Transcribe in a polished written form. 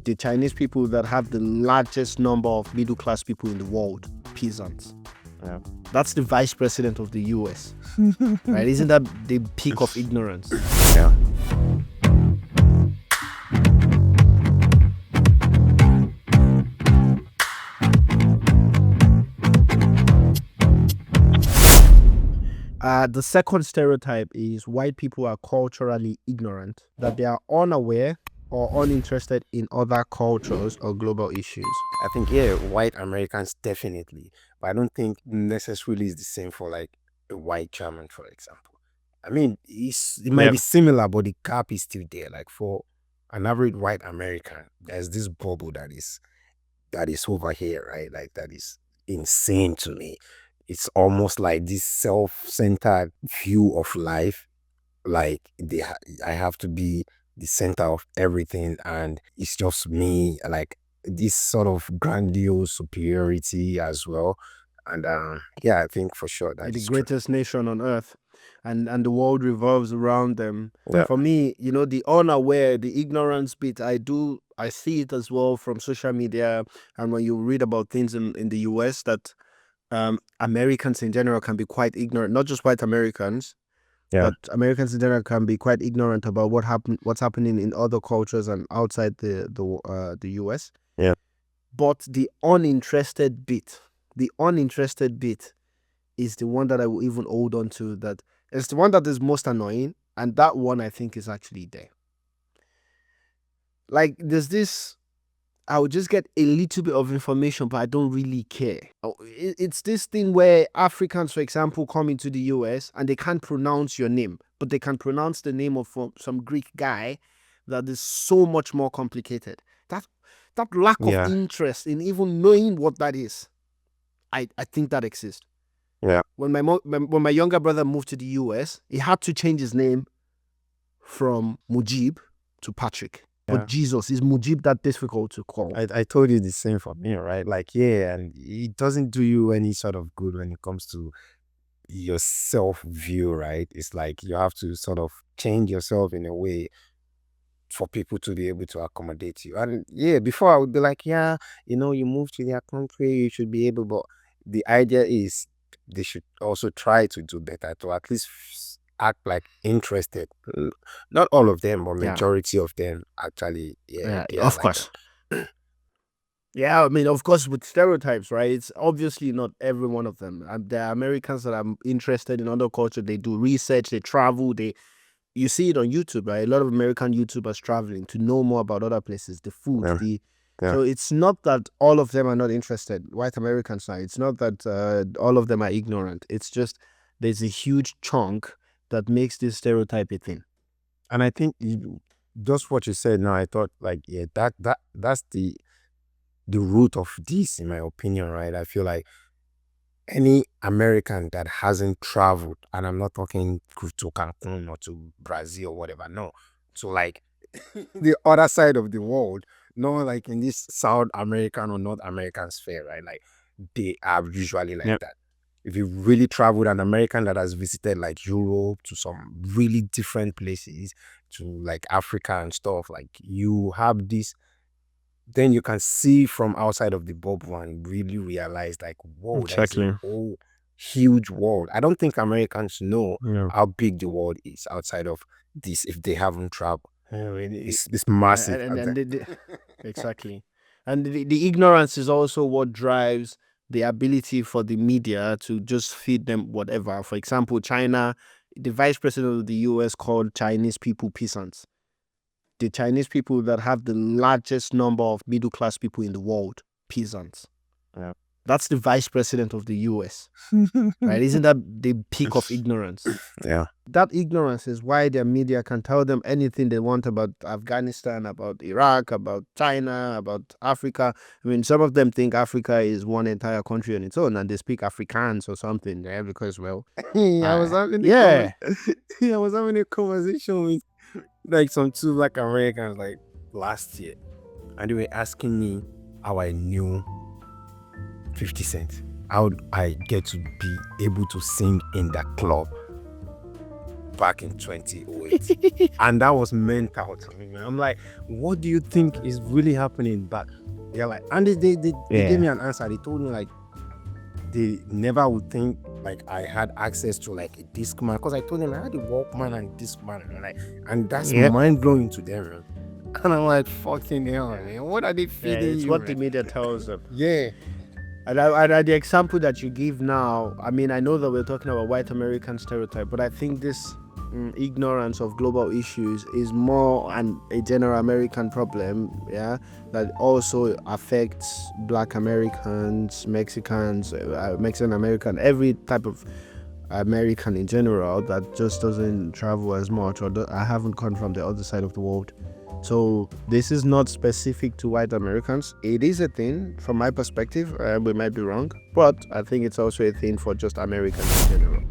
The Chinese people that have the largest number of middle class people in the world, peasants. Yeah. That's the vice president of the US. Right? Isn't that the peak of ignorance? Yeah. The second stereotype is white people are culturally ignorant, that they are unaware or uninterested in other cultures or global issues. I think, yeah, white Americans definitely, but I don't think necessarily is the same for like a white German, for example. I mean, it might be similar, but the gap is still there. Like for an average white American, there's this bubble that is over here, right? Like that is insane to me. It's almost like this self-centered view of life. Like I have to be the center of everything, and it's just me. Like this sort of grandiose superiority as well. And yeah, I think for sure that The is true. greatest nation on earth, and the world revolves around them. Yeah. For me, the unaware, the ignorance bit, I see it as well from social media, and when you read about things in the US, that Americans in general can be quite ignorant, not just white Americans, Yeah. but Americans in general can be quite ignorant about what's happening in other cultures and outside the US. Yeah. But the uninterested bit is the one that I will even hold on to. That it's the one that is most annoying, and that one I think is actually there. Like there's this, I would just get a little bit of information, but I don't really care. It's this thing where Africans, for example, come into the US and they can't pronounce your name, but they can pronounce the name of some Greek guy that is so much more complicated. That lack of interest in even knowing what that is, I think that exists. Yeah. When my younger brother moved to the US, he had to change his name from Mujib to Patrick. But Jesus, is Mujib that difficult to call? I told you the same for me, right? Like, yeah, and it doesn't do you any sort of good when it comes to your self-view, right? It's like you have to sort of change yourself in a way for people to be able to accommodate you. And yeah, before I would be like, yeah, you move to their country, you should be able, but the idea is they should also try to do better, to at least act like interested. Not all of them, but majority of them actually. Yeah, of course. Yeah, I mean, of course, with stereotypes, right? It's obviously not every one of them. And there are Americans that are interested in other culture. They do research, they travel, you see it on YouTube, right? A lot of American YouTubers traveling to know more about other places, the food, So it's not that all of them are not interested. White Americans are. It's not that all of them are ignorant. It's just there's a huge chunk that makes this stereotype a thing. And I think just what you said now, I thought like, yeah, that's the root of this, in my opinion, right? I feel like any American that hasn't traveled, and I'm not talking to Cancun or to Brazil or whatever, no, so like the other side of the world, no, like in this South American or North American sphere, right? Like they are usually like that. If you really traveled, an American that has visited like Europe, to some really different places, to like Africa and stuff, like you have this, then you can see from outside of the bubble and really realize like, whoa, that's a whole huge world. I don't think Americans know how big the world is outside of this if they haven't traveled. It's massive. Exactly. And the ignorance is also what drives the ability for the media to just feed them whatever. For example, China, the vice president of the US called Chinese people peasants. The Chinese people that have the largest number of middle class people in the world, peasants. Yeah. That's the vice president of the US. Right? Isn't that the peak of ignorance? Yeah. That ignorance is why their media can tell them anything they want about Afghanistan, about Iraq, about China, about Africa. I mean, some of them think Africa is one entire country on its own and they speak Afrikaans or something, yeah, because, well... I was having a conversation with like some two Black Americans like last year, and they were asking me how I knew 50 Cent. How would I get to be able to sing in that club? back in 2008. And that was mental to me, man. I'm like, what do you think is really happening back? They're like, and they gave me an answer. They told me like they never would think like I had access to like a Discman, because I told them I had a Walkman and Discman, and that's mind blowing to them, man. And I'm like, fucking hell, man. What are they feeding it's you, what man? the media tells them. Yeah. And the example that you give now, I mean, I know that we're talking about white American stereotype, but I think this ignorance of global issues is more a general American problem, yeah, that also affects Black Americans, Mexicans, Mexican American, every type of American in general that just doesn't travel as much, or I haven't come from the other side of the world. So this is not specific to white Americans. It is a thing from my perspective. We might be wrong, but I think it's also a thing for just Americans in general.